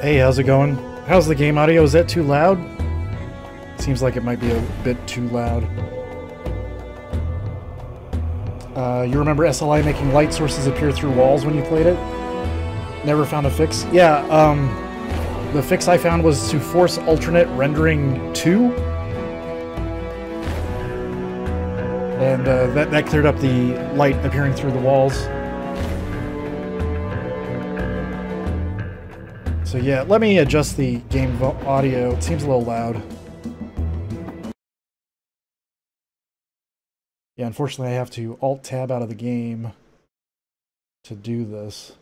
Hey, how's it going? How's the game audio? Is that too loud? Seems like it might be a bit too loud. You remember SLI making light sources appear through walls when you played it? Never found a fix? Yeah, the fix I found was to force alternate rendering 2. And that cleared up the light appearing through the walls. So yeah, let me adjust the game audio. It seems a little loud. Yeah, unfortunately I have to Alt-Tab out of the game to do this.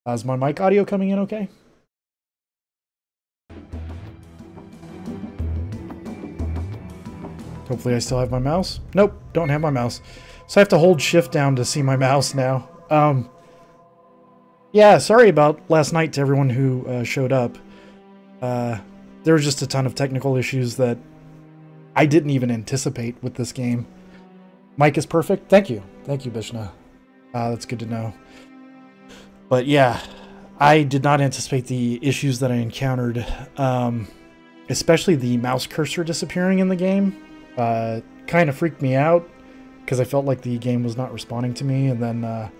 Is my mic audio coming in okay? Hopefully I still have my mouse. Nope, don't have my mouse. So I have to hold shift down to see my mouse now. Yeah, sorry about last night to everyone who showed up. There was just a ton of technical issues that I didn't even anticipate with this game. Mic is perfect. Thank you. Thank you, Bishna. That's good to know. But yeah, I did not anticipate the issues that I encountered. Especially the mouse cursor disappearing in the game. Kind of freaked me out because I felt like the game was not responding to me, and then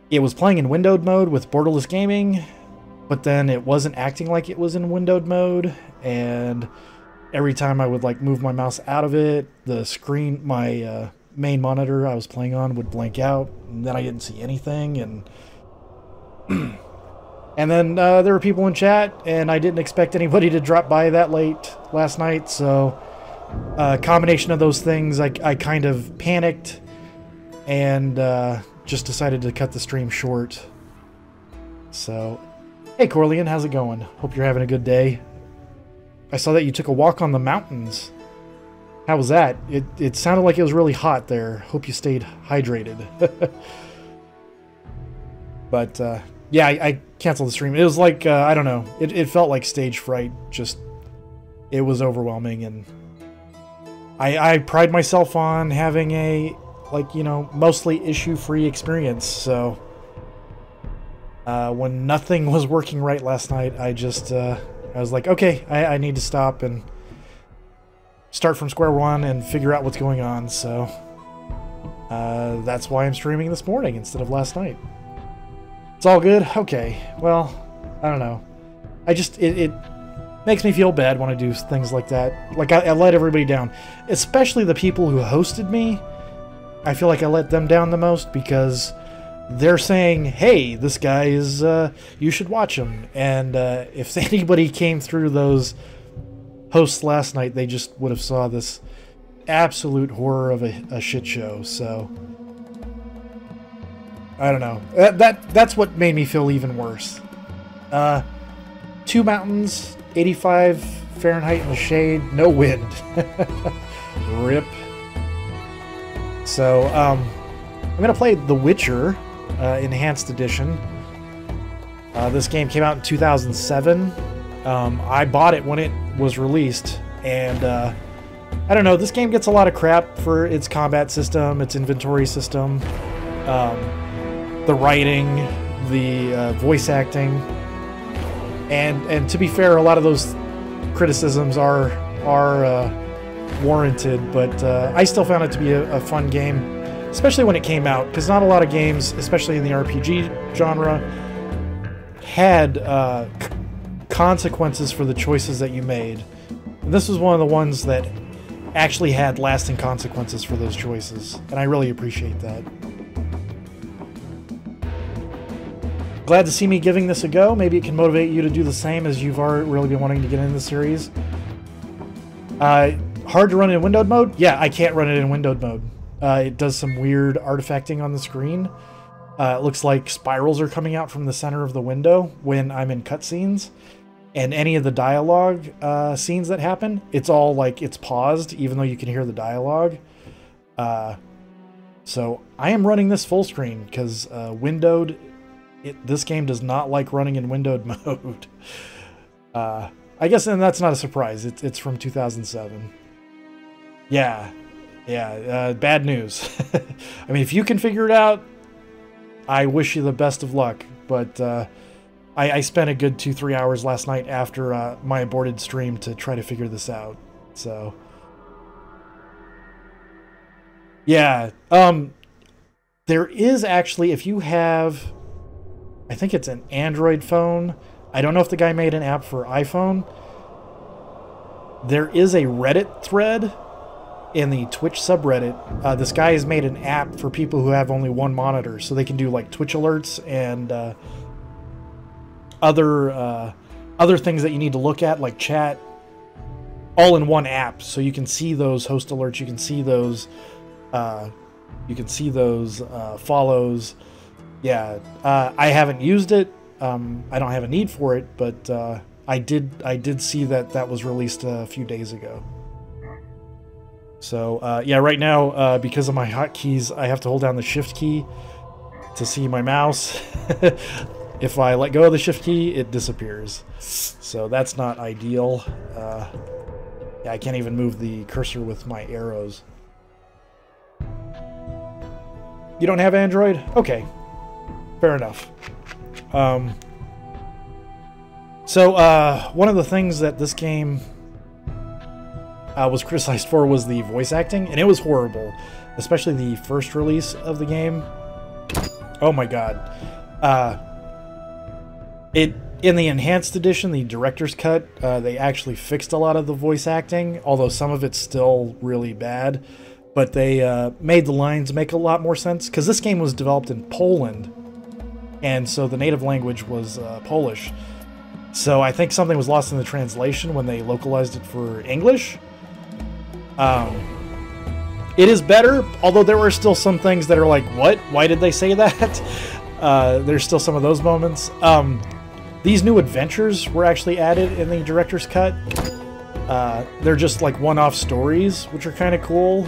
it was playing in windowed mode with Borderless Gaming, but then it wasn't acting like it was in windowed mode, and every time I would like move my mouse out of it, the screen, my main monitor I was playing on would blank out, and then I didn't see anything, and and then there were people in chat, and I didn't expect anybody to drop by that late last night, so a combination of those things, I kind of panicked, and just decided to cut the stream short. So, hey Corleon, how's it going? Hope you're having a good day. I saw that you took a walk on the mountains. How was that? It sounded like it was really hot there. Hope you stayed hydrated. But, yeah, I canceled the stream. It was like, I don't know. It felt like stage fright. Just, it was overwhelming. And I pride myself on having a, like, you know, mostly issue-free experience. So, when nothing was working right last night, I just, I was like, okay, I need to stop and start from square one and figure out what's going on. So, that's why I'm streaming this morning instead of last night. It's all good? Okay. Well, I don't know. I just, it makes me feel bad when I do things like that. Like, I let everybody down. Especially the people who hosted me. I feel like I let them down the most because they're saying, hey, this guy is, you should watch him. And if anybody came through those hosts last night, they just would have saw this absolute horror of a shit show. So, I don't know. That's what made me feel even worse. 2 mountains, 85 Fahrenheit in the shade, no wind. Rip. So, I'm going to play The Witcher Enhanced Edition. This game came out in 2007. I bought it when it was released, and I don't know, this game gets a lot of crap for its combat system, its inventory system, the writing, the voice acting, and to be fair, a lot of those criticisms are warranted, but I still found it to be a fun game, especially when it came out, because not a lot of games, especially in the RPG genre, had consequences for the choices that you made. And this was one of the ones that actually had lasting consequences for those choices, and I really appreciate that. Glad to see me giving this a go. Maybe it can motivate you to do the same, as you've already really been wanting to get into the series. Hard to run in windowed mode? Yeah, I can't run it in windowed mode. It does some weird artifacting on the screen. It looks like spirals are coming out from the center of the window when I'm in cutscenes. And any of the dialogue scenes that happen, it's all like it's paused, even though you can hear the dialogue. So I am running this full screen because windowed, this game does not like running in windowed mode. I guess, and that's not a surprise. It's from 2007. Yeah, bad news. I mean, if you can figure it out, I wish you the best of luck, but I spent a good 2-3 hours last night after my aborted stream to try to figure this out. So, yeah. There is actually, if you have, I think it's an Android phone. I don't know if the guy made an app for iPhone. There is a Reddit thread in the Twitch subreddit. This guy has made an app for people who have only one monitor, so they can do like Twitch alerts and other things that you need to look at, like chat, all in one app. So you can see those host alerts, you can see those follows. Yeah, I haven't used it. I don't have a need for it, but I did see that was released a few days ago. So yeah, right now because of my hotkeys, I have to hold down the shift key to see my mouse. If I let go of the shift key, it disappears. So that's not ideal. Yeah, I can't even move the cursor with my arrows. You don't have Android? Okay, fair enough. So one of the things that this game was criticized for was the voice acting, and it was horrible, especially the first release of the game. Oh my god. In the enhanced edition, the director's cut, they actually fixed a lot of the voice acting, although some of it's still really bad. But they made the lines make a lot more sense, because this game was developed in Poland, and so the native language was Polish. So I think something was lost in the translation when they localized it for English. It is better, although there were still some things that are like, what? Why did they say that? There's still some of those moments. These new adventures were actually added in the director's cut. They're just like one-off stories, which are kind of cool.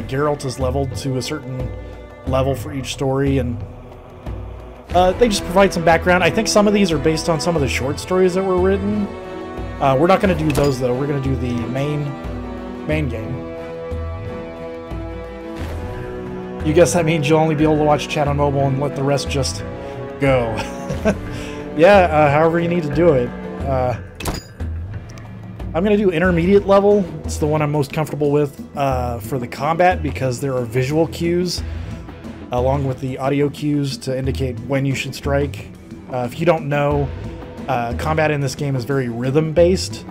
Geralt is leveled to a certain level for each story, and they just provide some background. I think some of these are based on some of the short stories that were written. We're not going to do those, though. We're going to do the main game. You guess that means you'll only be able to watch chat on mobile and let the rest just go. Yeah, however you need to do it. I'm going to do intermediate level. It's the one I'm most comfortable with for the combat, because there are visual cues along with the audio cues to indicate when you should strike. If you don't know, combat in this game is very rhythm-based,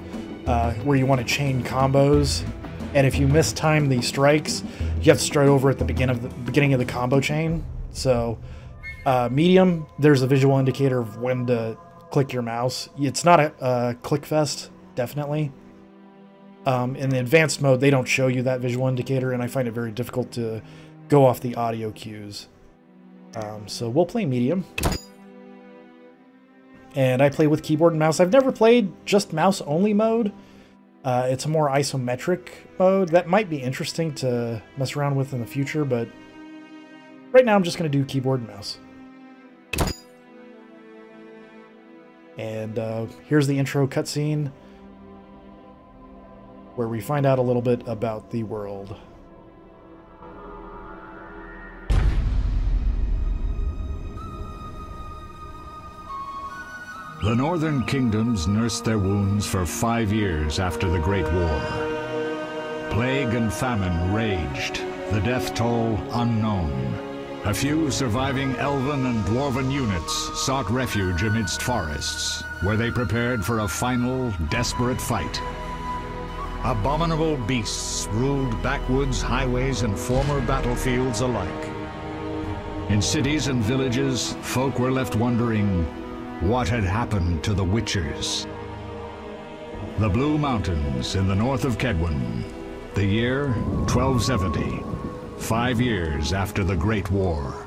where you want to chain combos, and if you mistime the strikes, you have to start over at the beginning of the combo chain. So medium, there's a visual indicator of when to click your mouse. It's not a click fest, definitely. In the advanced mode, they don't show you that visual indicator, and I find it very difficult to go off the audio cues. So we'll play medium. And I play with keyboard and mouse. I've never played just mouse-only mode. It's a more isometric mode. That might be interesting to mess around with in the future, but right now I'm just going to do keyboard and mouse. And here's the intro cutscene, where we find out a little bit about the world. The northern kingdoms nursed their wounds for 5 years after the Great War. Plague and famine raged, the death toll unknown. A few surviving elven and dwarven units sought refuge amidst forests, where they prepared for a final, desperate fight. Abominable beasts ruled backwoods, highways, and former battlefields alike. In cities and villages, folk were left wondering what had happened to the Witchers. The Blue Mountains in the north of Kedwen. The year 1270, 5 years after the Great War.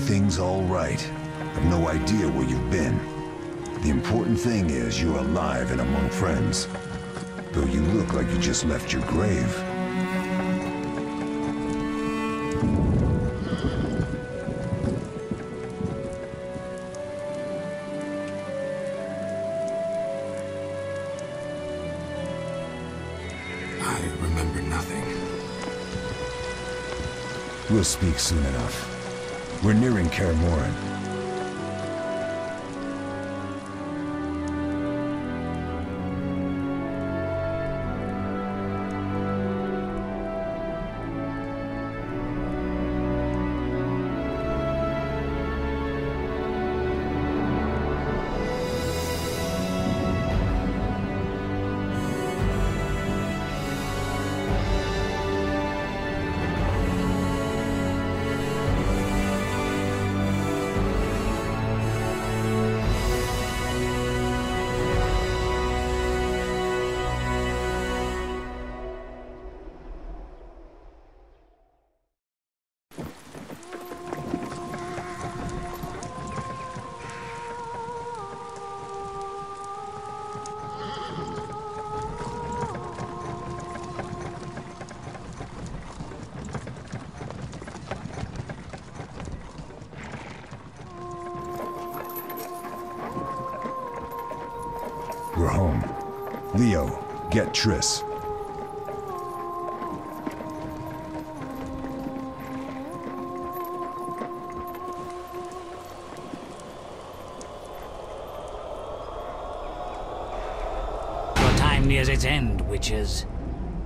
everything's all right. I've no idea where you've been. The important thing is you're alive and among friends. Though you look like you just left your grave. I remember nothing. We'll speak soon enough. We're nearing Kaer Morhen. We're home. Leo, get Triss. Your time nears its end, witches.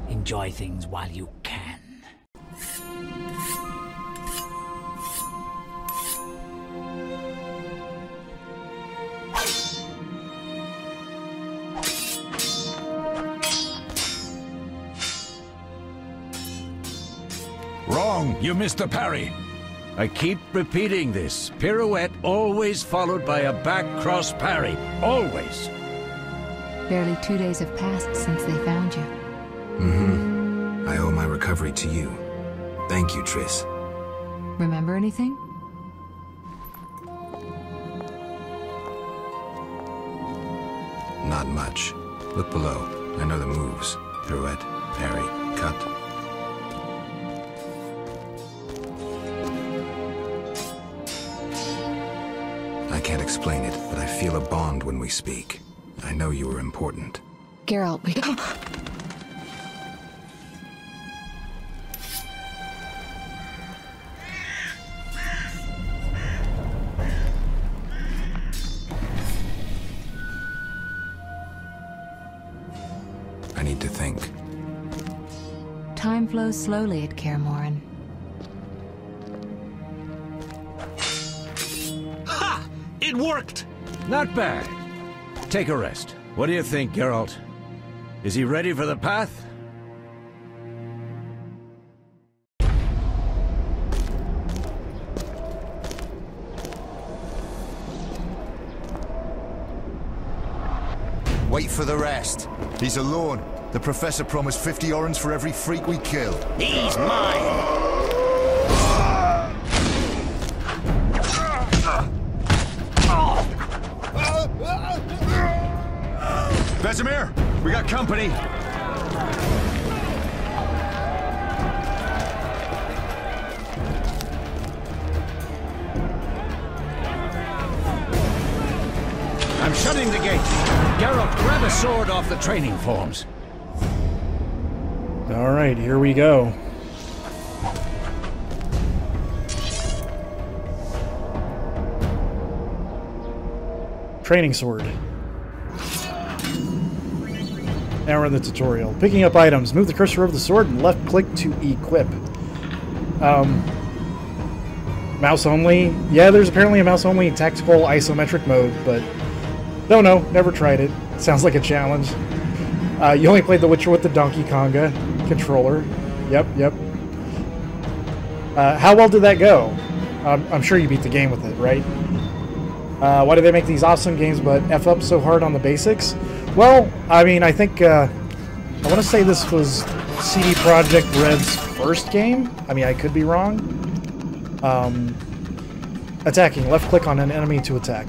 Enjoy things while you can. Wrong! You missed the parry! I keep repeating this. Pirouette always followed by a back cross parry. Always! Barely 2 days have passed since they found you. Mm-hmm. I owe my recovery to you. Thank you, Triss. Remember anything? Not much. Look below. I know the moves. Pirouette, parry, cut. I can't explain it, but I feel a bond when we speak. I know you are important. Geralt, we... I need to think. Time flows slowly at Kaer Morhen. Ha! It worked! Not bad. Take a rest. What do you think, Geralt? Is he ready for the path? Wait for the rest. He's alone. The Professor promised 50 orens for every freak we kill. He's mine! Vesemir, we got company. I'm shutting the gate. Geralt, grab a sword off the training forms. Alright, here we go. Training sword. Now we're in the tutorial. Picking up items. Move the cursor over the sword and left click to equip. Mouse only. Yeah, there's apparently a mouse only tactical isometric mode, but don't know. Never tried it. Sounds like a challenge. You only played The Witcher with the Donkey Konga controller. Yep. How well did that go? I'm sure you beat the game with it, right? Why do they make these awesome games but F up so hard on the basics? Well, I mean, I think, I want to say this was CD Projekt Red's first game. I mean, I could be wrong. attacking. Left click on an enemy to attack.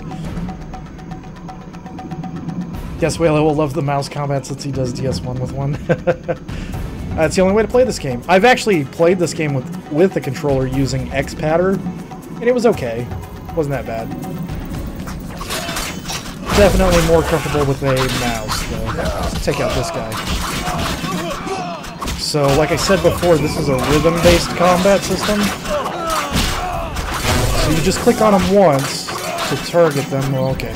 Guess Whale will love the mouse combat since he does DS1 with one. That's the only way to play this game. I've actually played this game with the controller using X-Patter, and it was okay. It wasn't that bad. Definitely more comfortable with a mouse, though. Let's take out this guy. So, like I said before, this is a rhythm-based combat system. So you just click on them once to target them. Well, okay.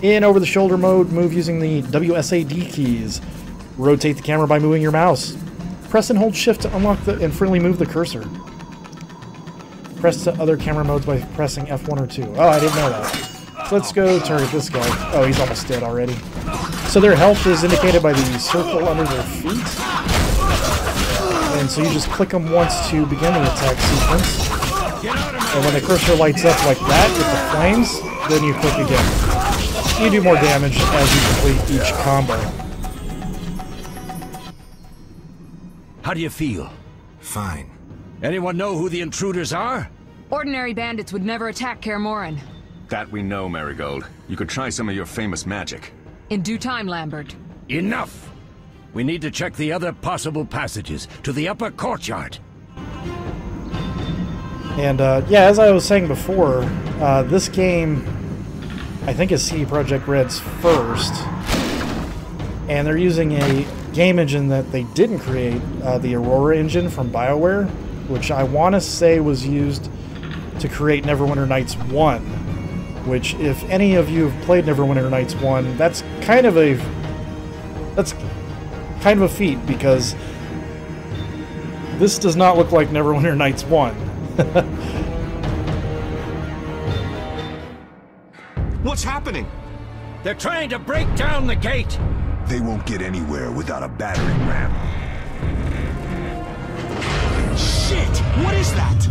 In over-the-shoulder mode, move using the WSAD keys. Rotate the camera by moving your mouse. Press and hold shift to unlock and freely move the cursor. Press to other camera modes by pressing F1 or 2. Oh, I didn't know that. So let's go target this guy. Oh, he's almost dead already. So their health is indicated by the circle under their feet. And so you just click them once to begin the attack sequence. And when the cursor lights up like that with the flames, then you click again. You do more damage as you complete each combo. How do you feel? Fine. Anyone know who the intruders are? Ordinary bandits would never attack Kaer Morhen. That we know, Marigold. You could try some of your famous magic. In due time, Lambert. Enough! We need to check the other possible passages to the upper courtyard. And yeah, as I was saying before, this game, I think, is CD Projekt Red's first. And they're using a game engine that they didn't create, the Aurora engine from BioWare, which I want to say was used to create Neverwinter Nights 1. Which, if any of you have played Neverwinter Nights 1, that's kind of a feat, because this does not look like Neverwinter Nights 1. What's happening? They're trying to break down the gate! They won't get anywhere without a battering ram. Shit! What is that?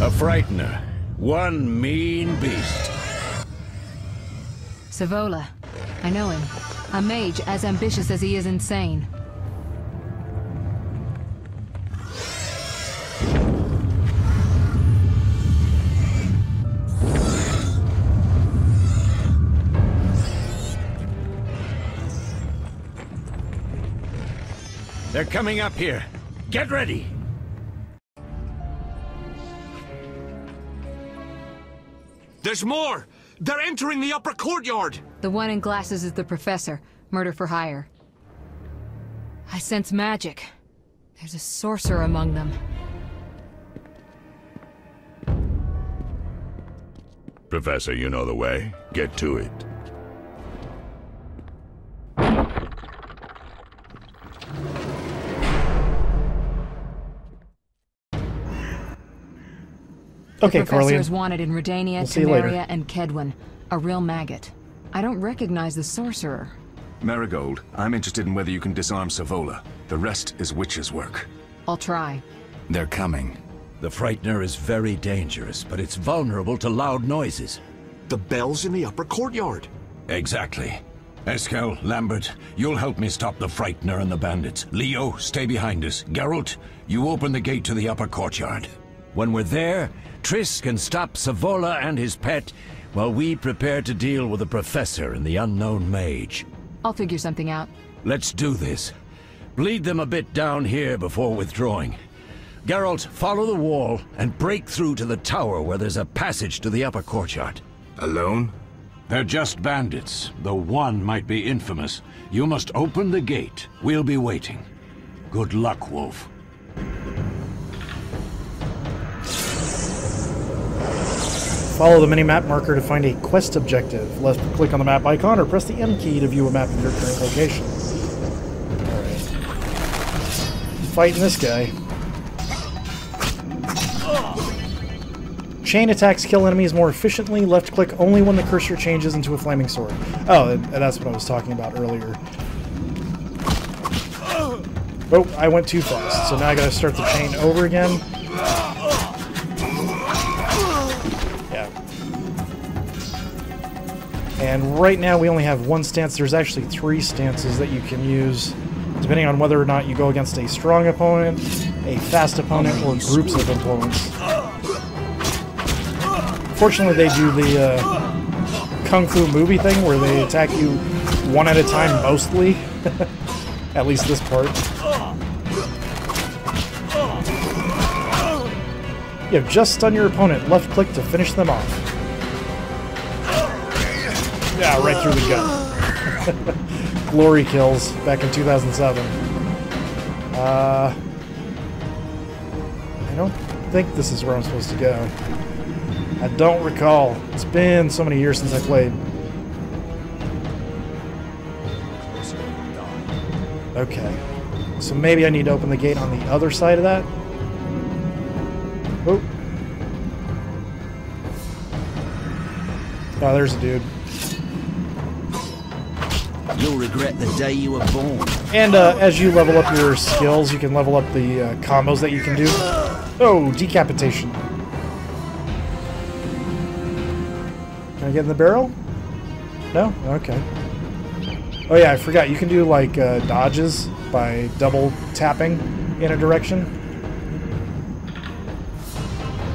A Frightener. One mean beast. Savola. I know him. A mage as ambitious as he is insane. They're coming up here. Get ready! There's more! They're entering the upper courtyard! The one in glasses is the professor. Murder for hire. I sense magic. There's a sorcerer among them. Professor, you know the way. Get to it. Okay, the professor Carlian. is wanted in Redania, We'll see you later. Temeria, and Kedwen. A real maggot. I don't recognize the sorcerer. Marigold, I'm interested in whether you can disarm Savola. The rest is witch's work. I'll try. They're coming. The Frightener is very dangerous, but it's vulnerable to loud noises. The bell's in the upper courtyard. Exactly. Eskel, Lambert, you'll help me stop the Frightener and the bandits. Leo, stay behind us. Geralt, you open the gate to the upper courtyard. When we're there, Triss can stop Savola and his pet, while we prepare to deal with the Professor and the unknown mage. I'll figure something out. Let's do this. Bleed them a bit down here before withdrawing. Geralt, follow the wall and break through to the tower where there's a passage to the upper courtyard. Alone? They're just bandits, though one might be infamous. You must open the gate. We'll be waiting. Good luck, Wolf. Follow the mini-map marker to find a quest objective. Left click on the map icon or press the M key to view a map of your current location. Alright. Fighting this guy. Chain attacks kill enemies more efficiently. Left click only when the cursor changes into a flaming sword. Oh, and that's what I was talking about earlier. Oh, I went too fast, so now I gotta start the chain over again. And right now we only have one stance. There's actually 3 stances that you can use, depending on whether or not you go against a strong opponent, a fast opponent, or groups of opponents. Unfortunately, they do the Kung Fu movie thing where they attack you one at a time mostly. At least this part. You have just stunned your opponent. Left click to finish them off. Yeah, right through the gut. Glory kills back in 2007. I don't think this is where I'm supposed to go. I don't recall. It's been so many years since I played. Okay. So maybe I need to open the gate on the other side of that. Oh. Oh, there's a dude. You'll regret the day you were born. And as you level up your skills, you can level up the combos that you can do. Oh, decapitation. Can I get in the barrel? No? Okay. Oh yeah, I forgot. You can do like dodges by double tapping in a direction.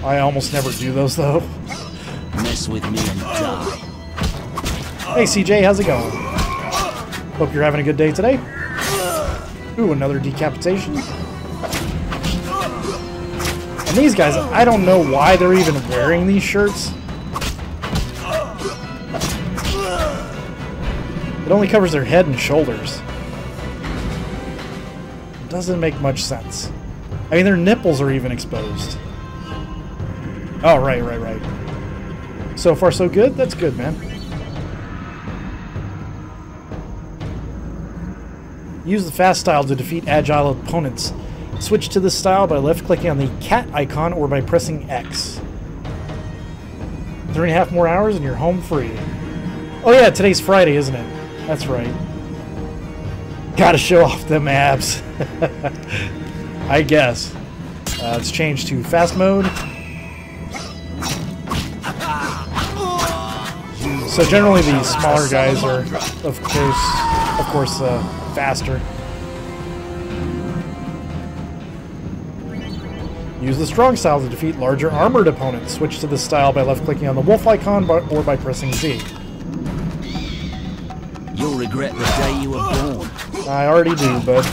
I almost never do those though. Mess with me and die. Hey CJ, how's it going? Hope you're having a good day today. Ooh, another decapitation. And these guys, I don't know why they're even wearing these shirts. It only covers their head and shoulders. Doesn't make much sense. I mean, their nipples are even exposed. Oh, right. So far, so good? That's good, man. Use the fast style to defeat agile opponents. Switch to this style by left-clicking on the cat icon or by pressing X. 3.5 more hours and you're home free. Oh yeah, today's Friday, isn't it? That's right. Gotta show off them abs. I guess. It's changed to fast mode. So generally the smaller guys are, of course, faster. Use the strong style to defeat larger armored opponents. Switch to this style by left-clicking on the wolf icon or by pressing Z. You'll regret the day you were born. I already do, bud.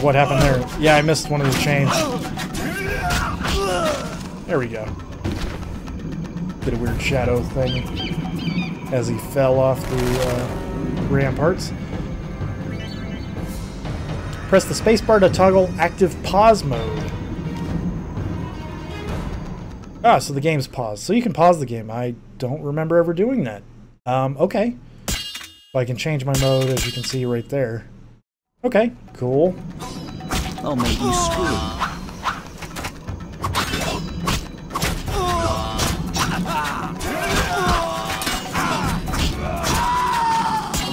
What happened there? Yeah, I missed one of the chains. There we go. Did a weird shadow thing as he fell off the ramparts. Press the spacebar to toggle active pause mode. Ah, so the game's paused. So you can pause the game. I don't remember ever doing that. Okay. So I can change my mode, as you can see right there. Okay, cool. I'll make you scream.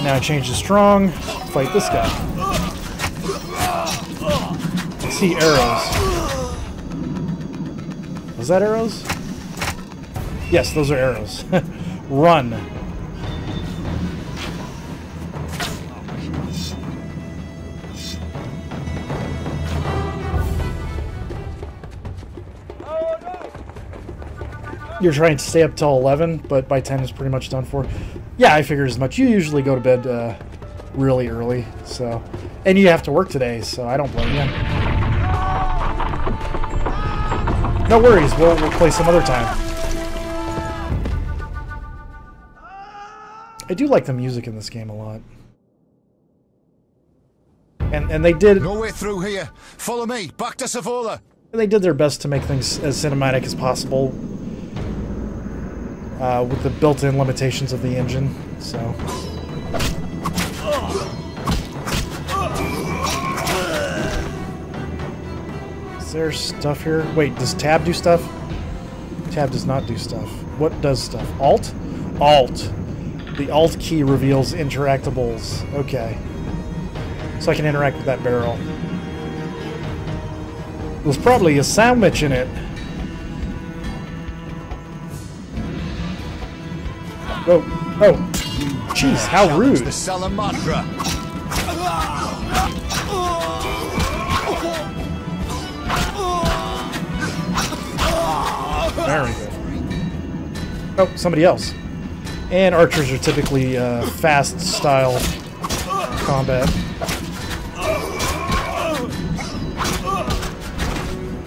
Now I change to strong. Fight this guy. I see arrows. Was that arrows? Yes, those are arrows. Run. You're trying to stay up till 11, but by 10 is pretty much done for. Yeah, I figured as much. You usually go to bed really early, so. And you have to work today, so I don't blame you. No worries, we'll play some other time. I do like the music in this game a lot. And they did... No way through here. Follow me. Back to Savola. They did their best to make things as cinematic as possible. With the built-in limitations of the engine, so... Is there stuff here? Wait, does tab do stuff? Tab does not do stuff. What does stuff? Alt? Alt. The Alt key reveals interactables. Okay. So I can interact with that barrel. There's probably a sandwich in it. Oh, oh, jeez, how rude. The Salamandra. Very good. Oh, somebody else. And archers are typically fast style combat.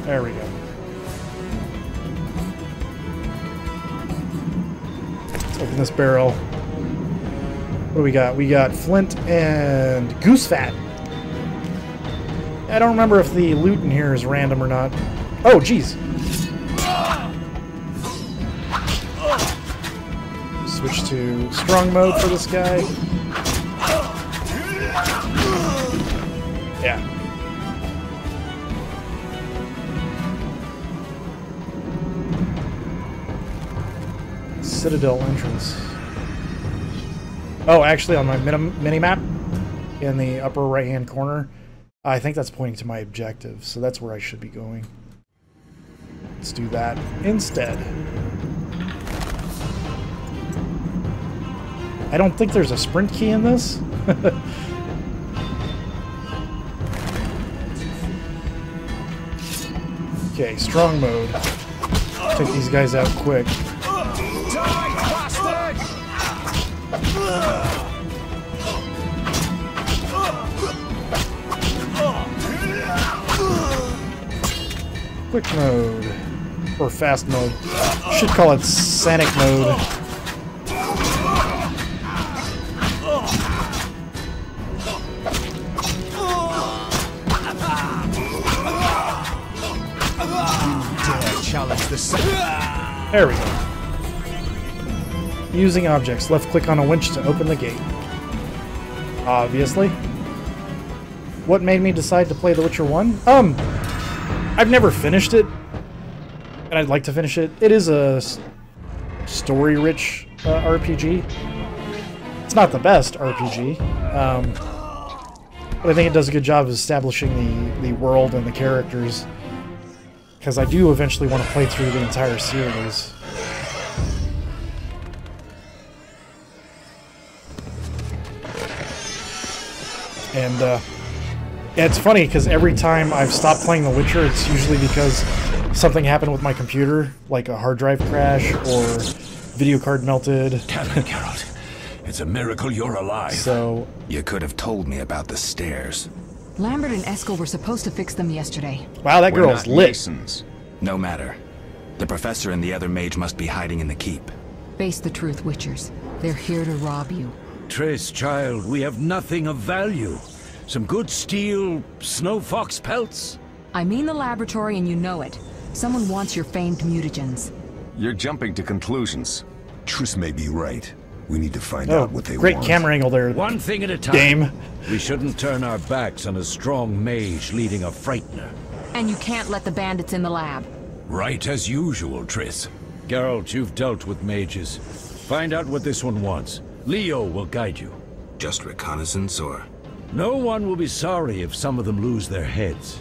There we go. Let's open this barrel. What do we got? We got flint and goose fat. I don't remember if the loot in here is random or not. Oh, geez. Switch to strong mode for this guy. Yeah. Citadel entrance. Oh, actually on my mini-map in the upper right-hand corner, I think that's pointing to my objective, so that's where I should be going. Let's do that instead. I don't think there's a sprint key in this. Okay, strong mode. Take these guys out quick. Quick mode. Or fast mode. Should call it Sonic mode. There we go. Using objects. Left click on a winch to open the gate. Obviously. What made me decide to play The Witcher 1? I've never finished it. And I'd like to finish it. It is a story-rich RPG. It's not the best RPG. But I think it does a good job of establishing the world and the characters. Because I do eventually want to play through the entire series. And yeah, it's funny because every time I've stopped playing The Witcher, it's usually because something happened with my computer, like a hard drive crash or video card melted. Geralt, it's a miracle you're alive. So you could have told me about the stairs. Lambert and Eskel were supposed to fix them yesterday. Wow, that girl's lit. Masons. No matter. The professor and the other mage must be hiding in the keep. Face the truth, Witchers. They're here to rob you. Triss, child, we have nothing of value. Some good steel snow fox pelts. I mean the laboratory and you know it. Someone wants your famed mutagens. You're jumping to conclusions. Triss may be right. We need to find out what they great want. Camera angle there. One thing at a time. Game. We shouldn't turn our backs on a strong mage leading a frightener. And you can't let the bandits in the lab. Right as usual, Triss. Geralt, you've dealt with mages. Find out what this one wants. Leo will guide you. Just reconnaissance, or...? No one will be sorry if some of them lose their heads.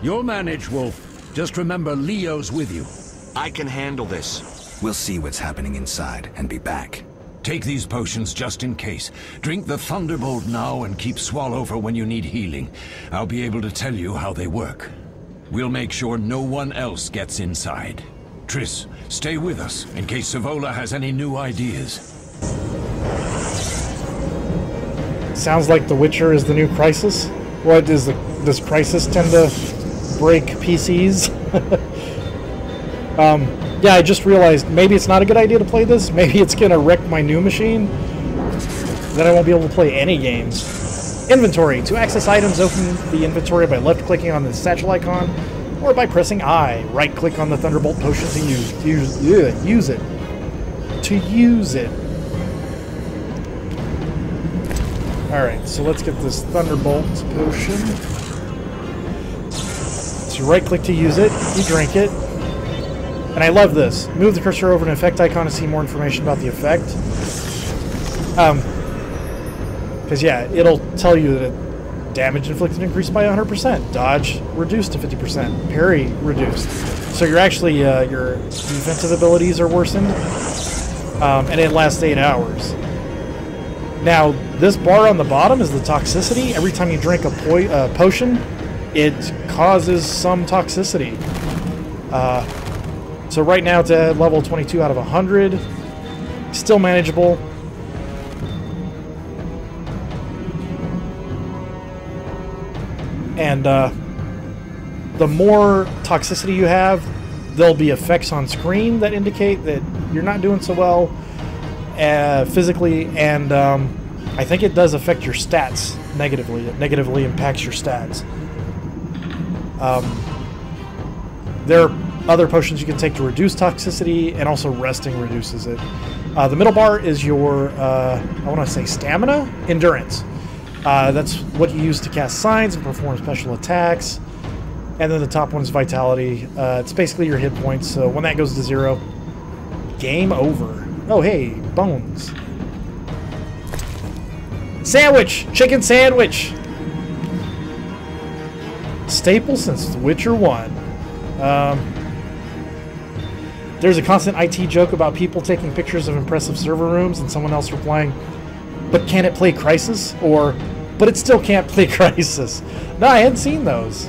You'll manage, Wolf. Just remember Leo's with you. I can handle this. We'll see what's happening inside and be back. Take these potions just in case. Drink the Thunderbolt now and keep Swallow for when you need healing. I'll be able to tell you how they work. We'll make sure no one else gets inside. Triss, stay with us in case Savola has any new ideas. Sounds like The Witcher is the new Crysis. What is does Crysis tend to break PCs? Yeah, I just realized maybe it's not a good idea to play this. Maybe it's gonna wreck my new machine. Then I won't be able to play any games. Inventory. To access items, open the inventory by left-clicking on the satchel icon, or by pressing I. Right-click on the Thunderbolt potion to use it. To use it. Alright, so let's get this Thunderbolt potion. So right-click to use it, you drink it. And I love this. Move the cursor over an effect icon to see more information about the effect. Because yeah, it'll tell you that damage inflicted increased by 100%. Dodge reduced to 50%. Parry reduced. So you're actually, your defensive abilities are worsened. And it lasts 8 hours. Now, this bar on the bottom is the toxicity. Every time you drink a potion, it causes some toxicity. So right now it's at level 22 out of 100. Still manageable. And the more toxicity you have, there'll be effects on screen that indicate that you're not doing so well physically, and I think it does affect your stats negatively. It negatively impacts your stats. There are other potions you can take to reduce toxicity, and also resting reduces it. The middle bar is your, I want to say stamina? Endurance. That's what you use to cast signs and perform special attacks. And then the top one is vitality. It's basically your hit points, so when that goes to 0, game over. Oh, hey, bones. Sandwich! Chicken sandwich! Staple since The Witcher 1. There's a constant IT joke about people taking pictures of impressive server rooms and someone else replying, but can it play Crysis? Or, but it still can't play Crysis. No, I hadn't seen those.